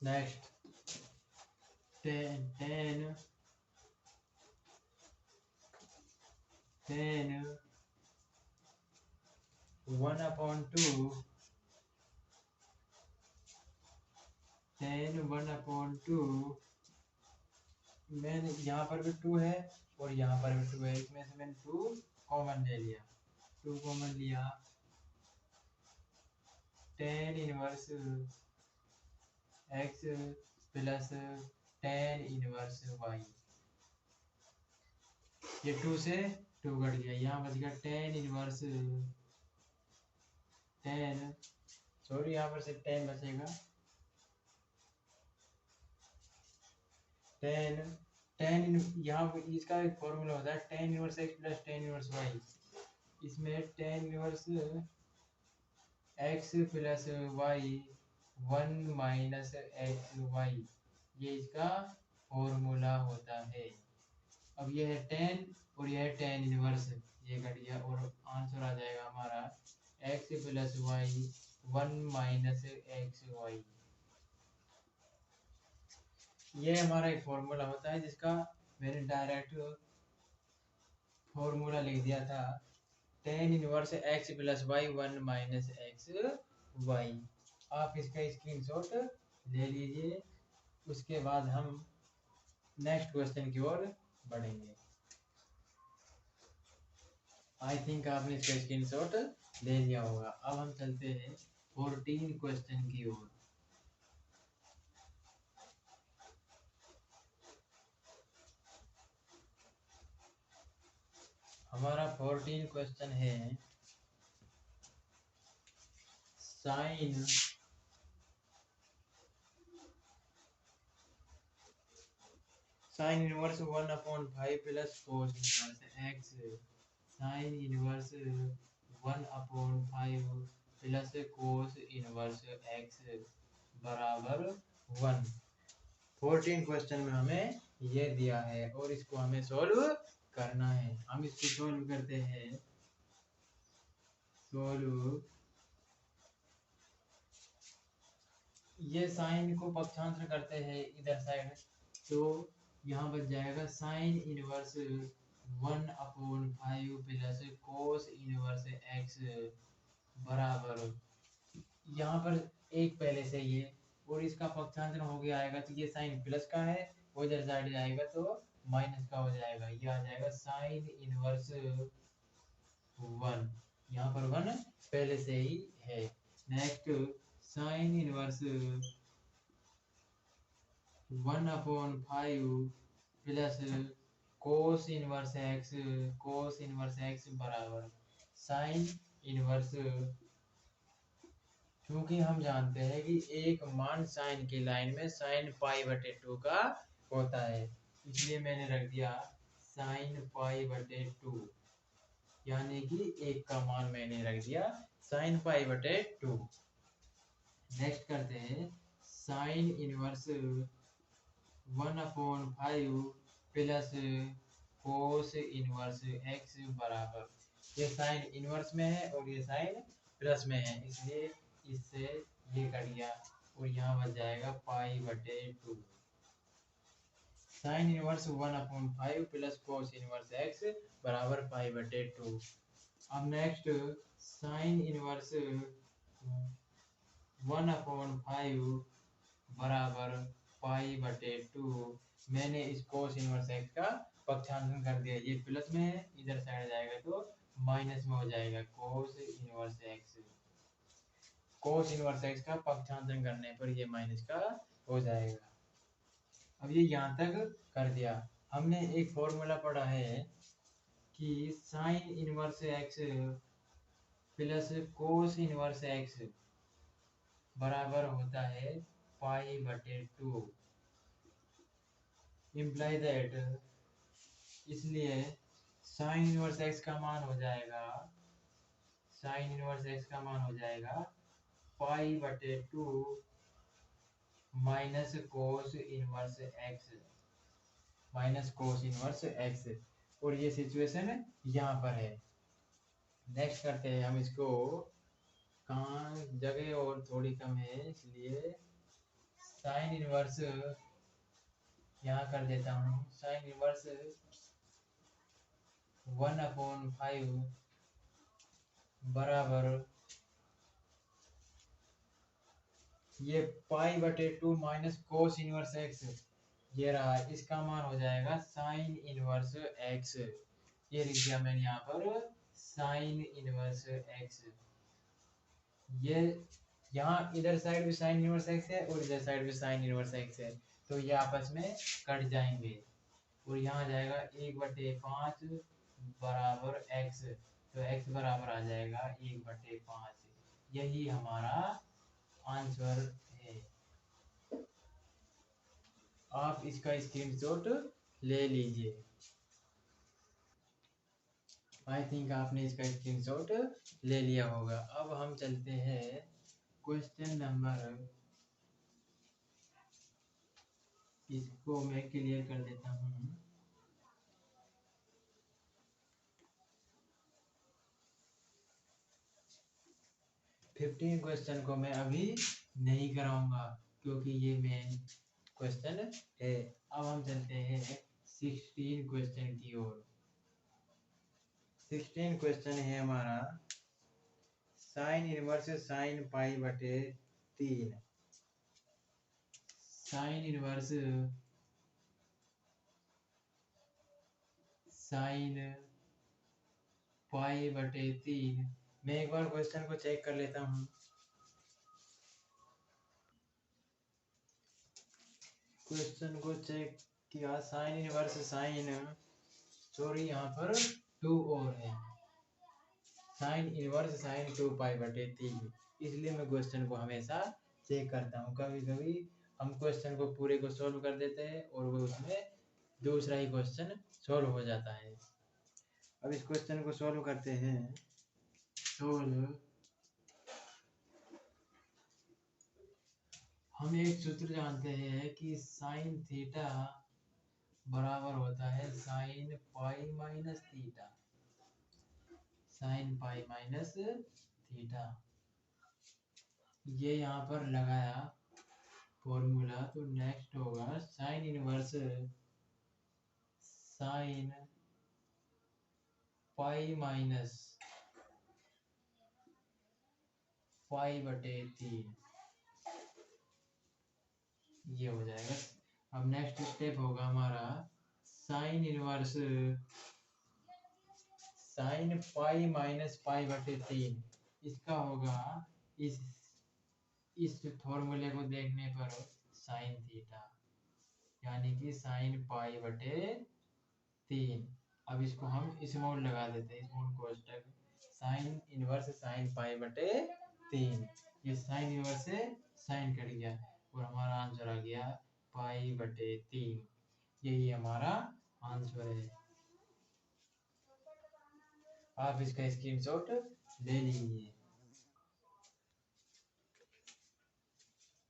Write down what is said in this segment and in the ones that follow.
Next ten one upon two मैंने यहाँ पर भी टू है और यहाँ पर भी टू है, इसमें से मैंने टू कॉमन ले लिया, टू कॉमन लिया, tan inverse x plus tan inverse y, ये टू से टू कट गया, यहाँ बच गया यहाँ पर से टेन बचेगा, यहाँ पर इसका एक फॉर्मूला होता है tan inverse x plus tan inverse y, इसमें tan inverse x plus y one minus x y, ये इसका फॉर्मूला होता है। अब ये है टेन और ये है टेन इनवर्स, ये कट गया और आंसर आ जाएगा हमारा x plus y one minus x y. ये हमारा एक फॉर्मूला होता है जिसका मैंने डायरेक्ट फॉर्मूला लिख दिया था, tan inverse x plus y one minus x y. आप इसका स्क्रीनशॉट ले लीजिए, उसके बाद हम नेक्स्ट क्वेश्चन की ओर बढ़ेंगे। आई थिंक आपने इसका स्क्रीनशॉट ले लिया होगा। अब हम चलते हैं 14 क्वेश्चन की ओर। हमारा 14 क्वेश्चन है sign inverse one upon five plus cos inverse x, sign inverse one upon five plus cos inverse x बराबर वन। 14 क्वेश्चन में हमें ये दिया है और इसको हमें सॉल्व करना है। हम इसको सॉल्व करते हैं, सॉल्व, ये साइन को पक्षांतर करते हैं इधर साइड, तो यहाँ बच जाएगा sign inverse one upon five plus cos inverse x बराबर, यहाँ पर एक पहले से ये और इसका पक्षांतर हो गया आएगा, तो ये साइन प्लस का है वो इधर साइड जाएगा तो माइनस का हो जाएगा, ये आ जाएगा साइन इनवर्स वन, यहाँ पर वन पहले से ही है। Next sine inverse one upon five plus cos inverse x बराबर साइन इनवर्स, क्योंकि हम जानते हैं कि एक मान साइन की लाइन में साइन पाई बटे टू का होता है, इसलिए मैंने रख दिया साइन पाई बटे टू, यानी कि एक का मान मैंने रख दिया साइन पाई बटे टू। नेक्स्ट करते हैं sign inverse one upon five plus cos inverse x बराबर, ये साइन इनवर्स में है और ये साइन प्लस में है, इसलिए इससे ये कट गया और यहाँ बच जाएगा पाई बटे two. Sine inverse one upon five plus cos inverse x बराबर पाई बटे टू। अब next sine inverse one upon five बराबर पाई बटे टू, मैंने इस कोस इनवर्स एक्स का पक्षांतर कर दिया, ये प्लस में है इधर साइड जाएगा तो माइनस में हो जाएगा, कोस इनवर्स एक्स का पक्षांतर करने पर ये माइनस का हो जाएगा। अब ये यहाँ तक कर दिया। हमने एक फॉर्मूला पढ़ा है कि sine inverse x plus cos inverse x बराबर होता है पाई बटे टू, इम्प्लाई दैट, इसलिए साइन इनवर्स एक्स का मान हो जाएगा, पाई बटे two minus cos inverse x, और ये सिचुएशन यहाँ पर है। नेक्स्ट करते हैं हम इसको, कहाँ जगह और थोड़ी कम है इसलिए साइन इनवर्स यहाँ कर देता हूँ, साइन इनवर्स 1/5 बराबर ये π/2 माइनस कोस इनवर्स एक्स, ये रहा, इसका मान हो जाएगा साइन इनवर्स एक्स। ये लिख दिया मैंने यहाँ पर साइन इनवर्स एक्स। ये यहाँ इधर साइड भी साइन इनवर्स एक्स है और इधर साइड भी साइन इनवर्स एक्स है, तो ये आपस में कट जाएंगे और यहाँ जाएगा 1/5 बराबर एक्स, तो एक्स बराबर आ जाएगा 1/5। यही हमारा आंसर है। आप इसका स्क्रीनशॉट ले लीजिए। आई थिंक आपने इसका स्क्रीनशॉट ले लिया होगा। अब हम चलते हैं क्वेश्चन नंबर, इसको मैं क्लियर कर देता हूँ। फिफ्टीन क्वेश्चन को मैं अभी नहीं कराऊंगा क्योंकि ये मेन क्वेश्चन है। अब हम चलते हैं 16 क्वेश्चन की ओर। 16 क्वेश्चन है हमारा sine inverse sine π/3। Sine inverse sine π/3। मैं एक बार क्वेश्चन को चेक कर लेता हूँ। क्वेश्चन को चेक किया, साइन इनवर्स साइन, सॉरी यहाँ पर 2 और है, साइन इनवर्स साइन 2π/3, इसलिए मैं क्वेश्चन को हमेशा चेक करता हूँ। कभी कभी हम क्वेश्चन को पूरे को सॉल्व कर देते हैं और वो उसमें दूसरा ही क्वेश्चन सॉल्व हो जाता है। अब इस क्वेश्चन को सॉल्व करते हैं। सोल्व, हम एक सूत्र जानते हैं कि साइन थीटा बराबर होता है sine pi minus theta, sine pi minus theta. ये यहाँ पर लगाया फॉर्मूला, तो नेक्स्ट होगा sine inverse sine pi minus π/3, ये हो जाएगा। अब नेक्स्ट स्टेप होगा हमारा sine inverse sine pi minus π/3, इसका होगा इस फॉर्मूले को देखने पर साइन थीटा, यानी कि साइन π/3। अब इसको हम स्मॉल लगा देते हैं, स्मॉल कोष्टक, साइन इनवर्स साइन π/3, ये साइन इनवर्स से साइन कट गया और हमारा आंसर आ गया π/3। यही हमारा आंसर है। आप इसका स्क्रीनशॉट ले लीजिए।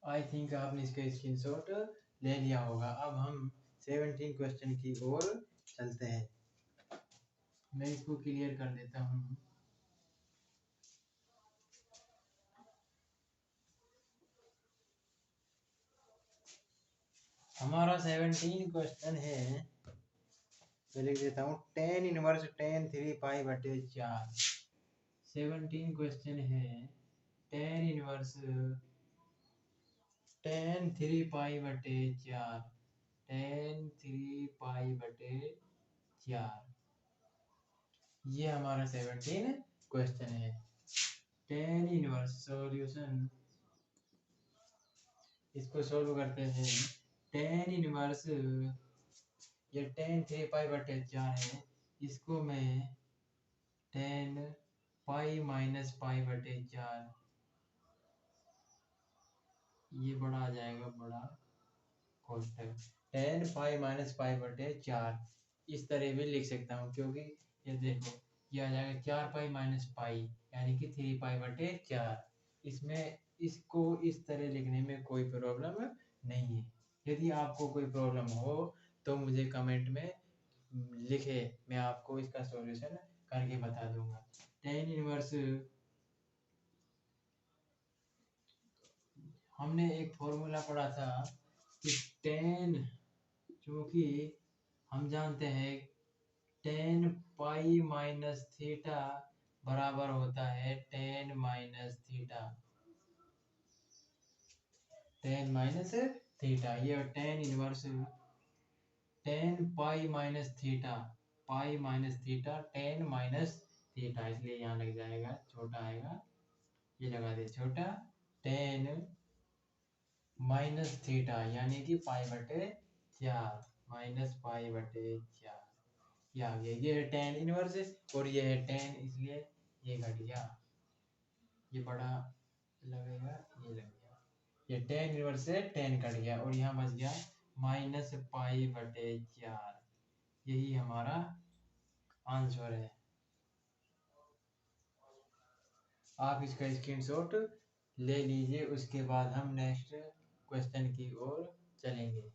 आई थिंक आपने इसका स्क्रीनशॉट ले लिया होगा। अब हम 17 क्वेश्चन की ओर चलते हैं। मैं इसको क्लियर कर देता हूँ। हमारा 17 क्वेश्चन है, मैं लिख देता हूँ tan इनवर्स tan 3π/4। 17 क्वेश्चन है tan इनवर्स tan 3π/4, tan 3π/4, ये हमारा 17 क्वेश्चन है। tan इनवर्स सॉल्यूशन, इसको सॉल्व करते हैं। tan इनवर्स, ये tan 3π/4 है, इसको मैं tan पाई माइनस π/4, ये बड़ा आ जाएगा, बड़ा कोष्टक, tan पाई माइनस π/4 इस तरह भी लिख सकता हूँ, क्योंकि ये देखो ये आ जाएगा 4π माइनस पाई, यानी कि 3π/4। इसमें इसको इस तरह लिखने में कोई प्रॉब्लम नहीं है। यदि आपको कोई प्रॉब्लम हो तो मुझे कमेंट में लिखे, मैं आपको इसका सॉल्यूशन करके बता दूंगा। tan इनवर्स हमने एक फॉर्मूला पढ़ा था कि टेन, क्योंकि हम जानते हैं टेन पाई माइनस थीटा बराबर होता है tan minus theta, tan minus theta, ये tan inverse tan pi minus theta, pi minus theta tan minus theta, इसलिए यहाँ लग जाएगा छोटा आएगा, ये लगा दे छोटा, टेन माइनस थीटा यानी कि पाई बटे 4, माइनस पाई बटे 4, ये आ गया, ये है टेन इनवर्स और ये है टेन, इसलिए ये घट गया, ये बड़ा लगेगा, ये लग गया, ये टेन इनवर्स से टेन कट गया और यहाँ बच गया माइनस पाई बटे 4, यही हमारा आंसर है। आप इसका स्क्रीनशॉट ले लीजिए, उसके बाद हम नेक्स्ट क्वेश्चन की ओर चलेंगे।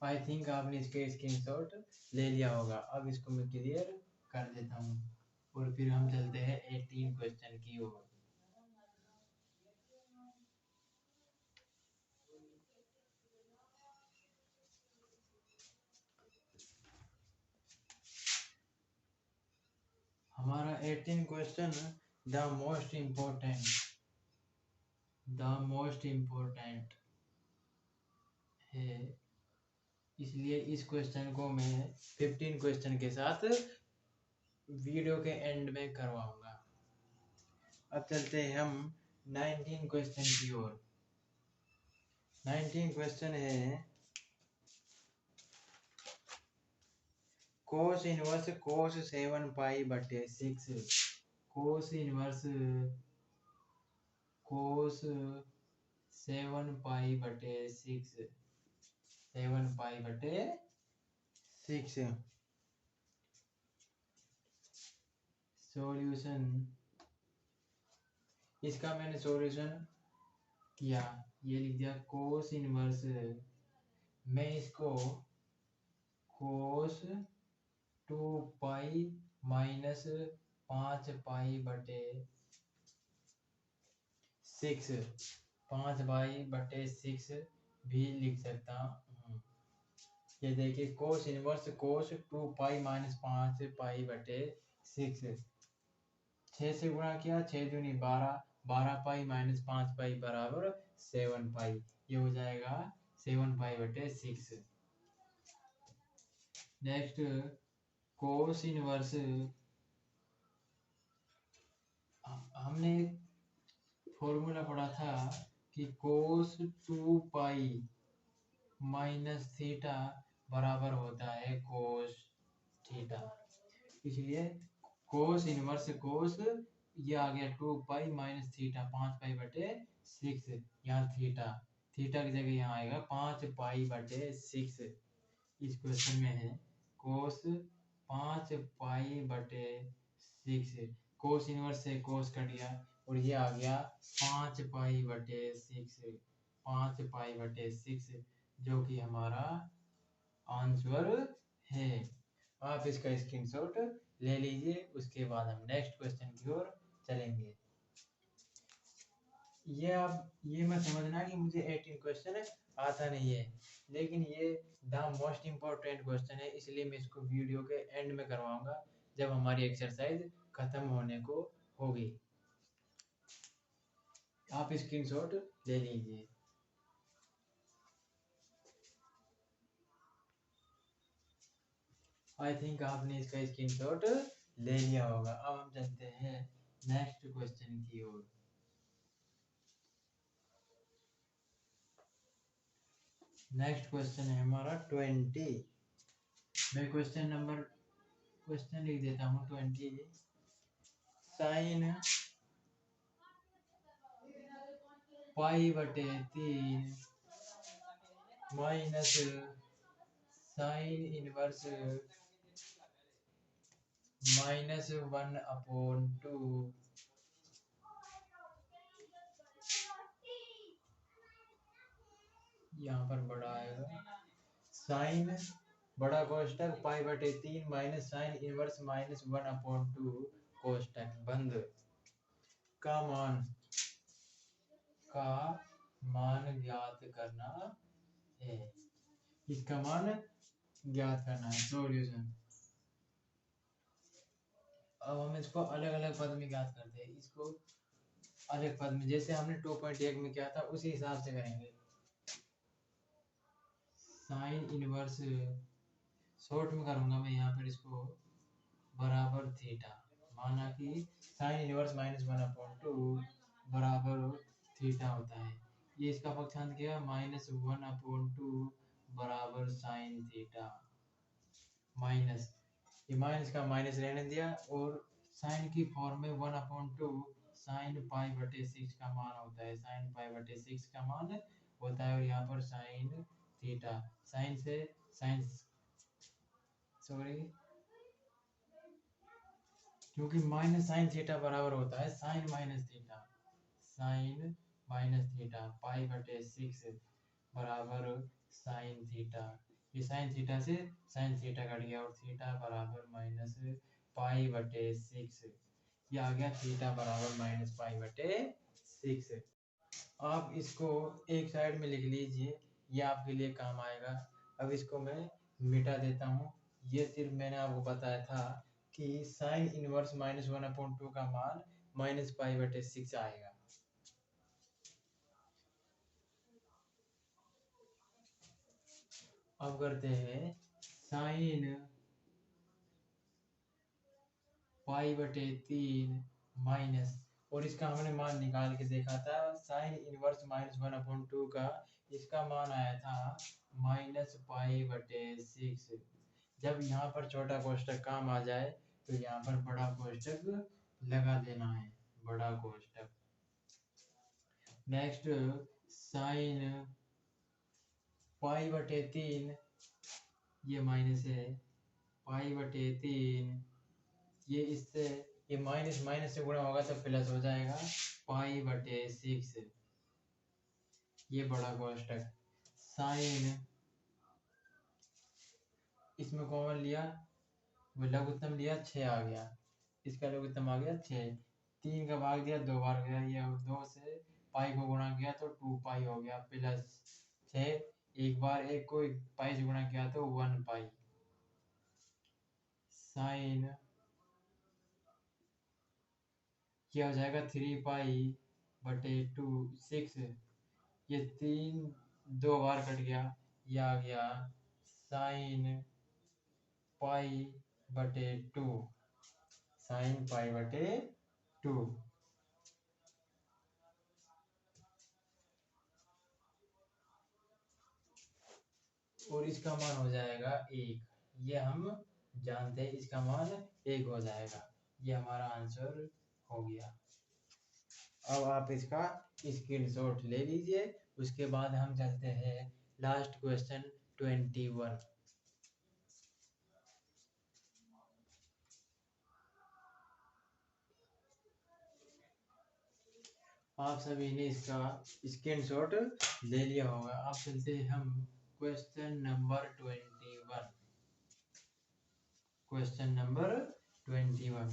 आई थिंक आपने इसके स्क्रीनशॉट ले लिया होगा। अब इसको मैं क्लियर कर देता हूँ और फिर हम चलते हैं 18 क्वेश्चन की ओर। हमारा 18 क्वेश्चन द मोस्ट इम्पोर्टेंट है, इसलिए इस क्वेश्चन को मैं 15 क्वेश्चन के साथ वीडियो के एंड में करवाऊंगा। अब चलते हैं हम 19 क्वेश्चन की ओर। 19 क्वेश्चन है कोस इनवर्स कोस 7 पाई बटे 6, कोस इनवर्स कोस 7 पाई बटे 6, 7 पाई बटे 6, सॉल्यूशन, इसका मैंने सॉल्यूशन किया, ये लिख दिया कोस इनवर्स, मैं इसको कोस 2 पाई माइनस 5 पाई बटे 6, 5 पाई बटे 6 भी लिख सकता हूँ। ये देखिए कोस इनवर्स कोस 2 पाई माइनस 5 पाई बटे 6, 6 से गुणा किया, 6 दूनी 12, 12 पाई माइनस 5 पाई बराबर 7 पाई, ये हो जाएगा 7 पाई बटे 6। नेक्स्ट कोस इनवर्स, हमने फॉर्मूला पढ़ा था कि कोस 2 पाई माइनस थीटा बराबर होता है कोस थीटा, इसलिए कोस इनवर्स कोस, ये आ गया 2 पाई माइनस थीटा 5 पाई बटे 6, यहाँ थीटा, थीटा की जगह यहाँ आएगा 5 पाई बटे 6, इस क्वेश्चन में है कोस 5 पाई बटे 6, कोस इनवर्स से कोस कट गया और ये आ गया 5 पाई बटे 6, 5 पाई बटे 6, जो कि हमारा आंसर है। आप इसका स्क्रीनशॉट ले लीजिए, उसके बाद हम नेक्स्ट क्वेश्चन की ओर चलेंगे। ये मत समझना कि मुझे 18 क्वेश्चन आता नहीं है, लेकिन ये द मोस्ट इम्पोर्टेंट क्वेश्चन है, इसलिए मैं इसको वीडियो के एंड में करवाऊंगा जब हमारी एक्सरसाइज खत्म होने को होगी। आप स्क्रीनशॉट ले लीजिए। आई थिंक आपने इसका स्क्रीनशॉट ले लिया होगा। अब हम चलते हैं नेक्स्ट क्वेश्चन की ओर। नेक्स्ट क्वेश्चन है हमारा 20। मैं क्वेश्चन लिख देता हूँ 20, साइन पाई बटे 3 माइनस साइन इनवर्स -1/2, यहाँ पर बड़ा आएगा साइन बड़ा कोष्टक पाई बटे 3 माइनस साइन इनवर्स माइनस 1/2 कोष्टक बंद का मान का मान ज्ञात करना है। इसका मान ज्ञात करना है। सॉल्यूशन। अब हम इसको अलग अलग पद में ज्ञात करते हैं। इसको अलग पद में जैसे हमने 2.1 में किया था उसी हिसाब से करेंगे। साइन इनवर्स शॉर्ट में करूंगा मैं यहाँ पर इसको बराबर थीटा, माना कि साइन इनवर्स माइनस 1/2 बराबर थीटा होता है। ये इसका पक्षांत किया माइनस 1/2 बराबर साइन थीटा माइनस, ये माइनस का माइनस रहने दिया और साइन की फॉर्म में 1/2 साइन पाई बटे 6 का मान होता है। साइन पाई बटे 6 का मान होता है और यहाँ पर साइन थीटा, साइन से साइन सॉरी क्योंकि माइनस साइन थीटा बराबर होता है sine minus theta, sine minus theta pi बटे 6 बराबर साइन थीटा। ये साइन थीटा से साइन थीटा कट गया और थीटा बराबर माइनस पाई बटे 6, ये आ गया थीटा बराबर माइनस पाई बटे 6। आप इसको एक साइड में लिख लीजिए, ये आपके लिए काम आएगा। अब इसको मैं मिटा देता हूँ। ये सिर्फ मैंने आपको बताया था कि साइन इनवर्स माइनस 1/2 का मान माइनस पाई बटे 6 आएगा। अब करते हैं साइन पाई बटे 3 माइनस, और इसका हमने मान निकाल के देखा था साइन इनवर्स माइनस 1/2 का, इसका मान आया था माइनस पाई बटे 6। जब यहाँ पर छोटा कोष्टक काम आ जाए तो यहाँ पर बड़ा कोष्टक लगा देना है, बड़ा कोष्टक। नेक्स्ट साइन पाई बटे 3, ये माइनस है, पाई बटे 3 ये इससे ये माइनस माइनस से गुणा होगा तो प्लस हो जाएगा पाई बटे 6, ये बड़ा कोष्टक। साइन इसमें कॉमन लिया, वो लघुत्तम लिया 6 आ गया, इसका लघुत्तम आ गया 6, 3 का भाग दिया 2 बार गया, ये 2 से पाई को गुणा किया तो 2 पाई हो गया प्लस 6, एक बार एक को पाई से गुणा किया तो 1 पाई। साइन क्या हो जाएगा 3 पाई बटे 2 6, ये 3 2 बार कट गया, ये आ गया साइन पाई बटे 2, साइन पाई बटे 2। और इसका मान हो जाएगा 1, ये हम जानते हैं इसका मान 1 हो जाएगा, ये हमारा आंसर हो गया। अब आप इसका स्क्रीनशॉट ले लीजिए, उसके बाद हम चलते हैं लास्ट क्वेश्चन 21। आप सभी ने इसका स्क्रीनशॉट ले लिया होगा। अब चलते हैं हम क्वेश्चन नंबर 21। क्वेश्चन नंबर 21,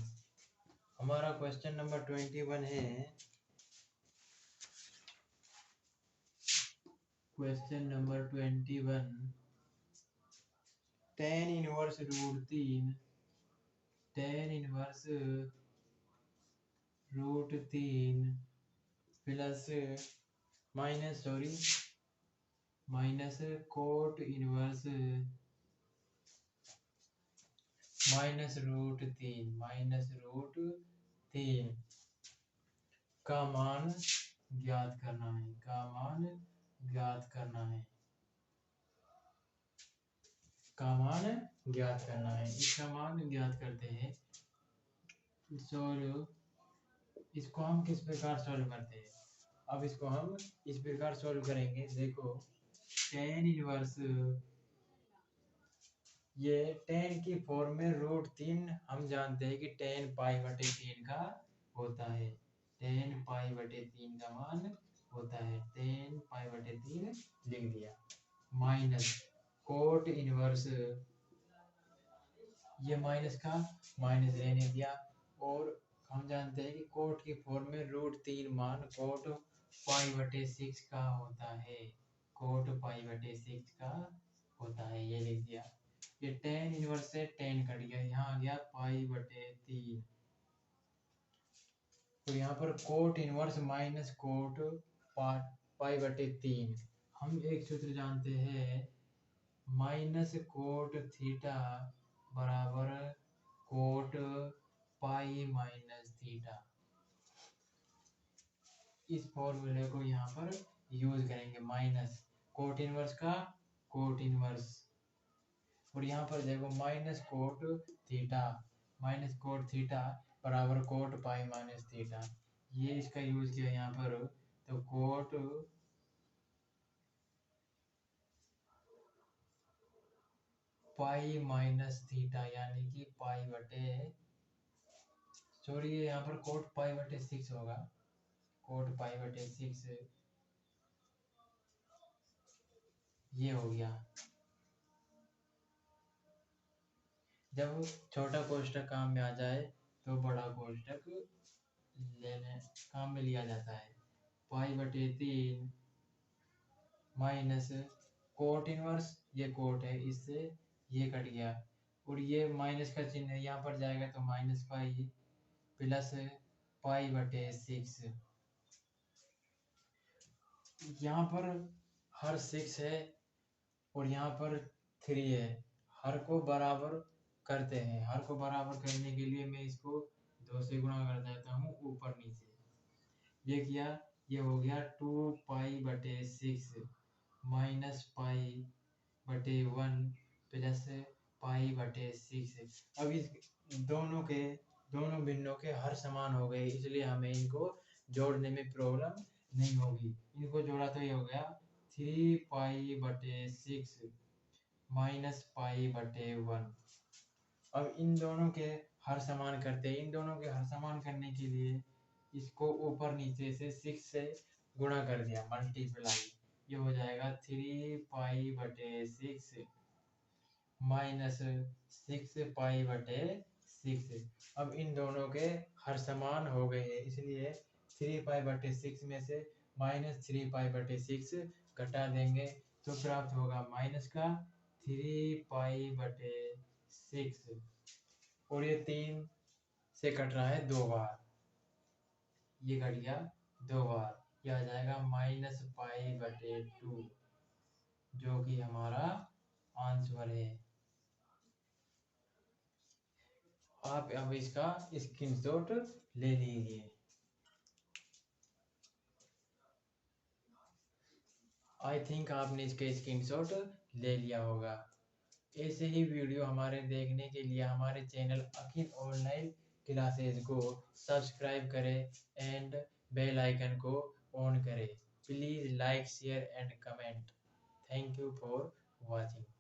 हमारा क्वेश्चन नंबर 21 है, question number 21 tan inverse root 3, tan inverse root 3 plus minus cot inverse minus root 3 का मान ज्ञात करना है, का मान ज्ञात करना है, का मान ज्ञात करना है। इसका मान ज्ञात करते हैं। सॉल्व, इसको हम किस प्रकार सॉल्व करते हैं? अब इसको हम इस प्रकार सॉल्व करेंगे। देखो tan इनवर्स, ये tan की फॉर्म में रूट 3 हम जानते हैं कि tan पाई बटे 3 का होता है, tan पाई बटे 3 का मान होता है, tan पाई बटे 3 लिख दिया, माइनस कोट इनवर्स ये माइनस का माइनस रहने दिया। और हम जानते हैं कि कोट की फॉर्म में √3 मान कोट पाई बटे 6 का होता है। कोट पाई बटे 6 का होता है, ये लिख दिया। ये टेन इनवर्स से टेन कट गया, यहाँ आ गया पाई बटे 3। तो यहाँ पर कोट इनवर्स माइनस कोट पाई बटे 3। हम एक सूत्र जानते हैं, माइनस कोट थीटा बराबर कोट पाई माइनस थीटा। इस फॉर्मूले को यहाँ पर यूज करेंगे, माइनस कोट इनवर्स का कोट इनवर्स। और यहाँ पर देखो माइनस कोट थीटा बराबर कोट पाई माइनस थीटा। ये इसका यूज किया यहाँ पर, तो कोट पाई माइनस थीटा यानी कि पाई बटे, सॉरी ये यहाँ पर कोट पाई बटे 6 होगा, कोट पाई बटे 6 ये हो गया। जब छोटा कोष्टक काम में आ जाए तो बड़ा कोष्टक लेने काम में लिया जाता है। पाई बटे 3 माइनस कोट इनवर्स, ये कोट है, इससे ये कट गया। और ये माइनस का चिन्ह है, यहाँ पर जाएगा तो माइनस पाई प्लस पाई बटे 6। यहाँ पर हर 6 है और यहाँ पर 3 है। हर को बराबर करते हैं, हर को बराबर करने के लिए मैं इसको 2 से गुणा कर देता हूँ ऊपर नीचे। ये किया, ये हो गया 2 पाई बटे 6 माइनस पाई बटे 1 प्लस पाई बटे 6। अब इस दोनों भिन्नों के हर समान हो गए, इसलिए हमें इनको जोड़ने में प्रॉब्लम नहीं होगी। इनको जोड़ा तो ये हो गया 3 पाई बटे 6 माइनस पाई बटे 1। अब इन दोनों के हर समान करते हैं। इन दोनों के हर समान करने के लिए इसको ऊपर नीचे से 6 से गुणा कर दिया, मल्टीप्लाई। ये हो जाएगा 3 पाई बटे 6 माइनस 6 पाई बटे 6। अब इन दोनों के हर समान हो गए हैं, इसलिए 3 पाई बटे 6 में से माइनस 3 पाई बटे 6 घटा देंगे तो प्राप्त होगा माइनस का 3 पाई बटे 6। और ये 3 से कट रहा है 2 बार, ये कट गया 2 बार, ये आ जाएगा माइनस पाई बटे 2, जो कि हमारा आंसर है। आप अब इसका स्क्रीनशॉट ले लीजिए। आई थिंक आपने इसका स्क्रीनशॉट ले लिया होगा। ऐसे ही वीडियो हमारे देखने के लिए हमारे चैनल अखिल ऑनलाइन क्लासेज को सब्सक्राइब करें एंड बेल आइकन को ऑन करें। Please like share and comment. Thank you for watching.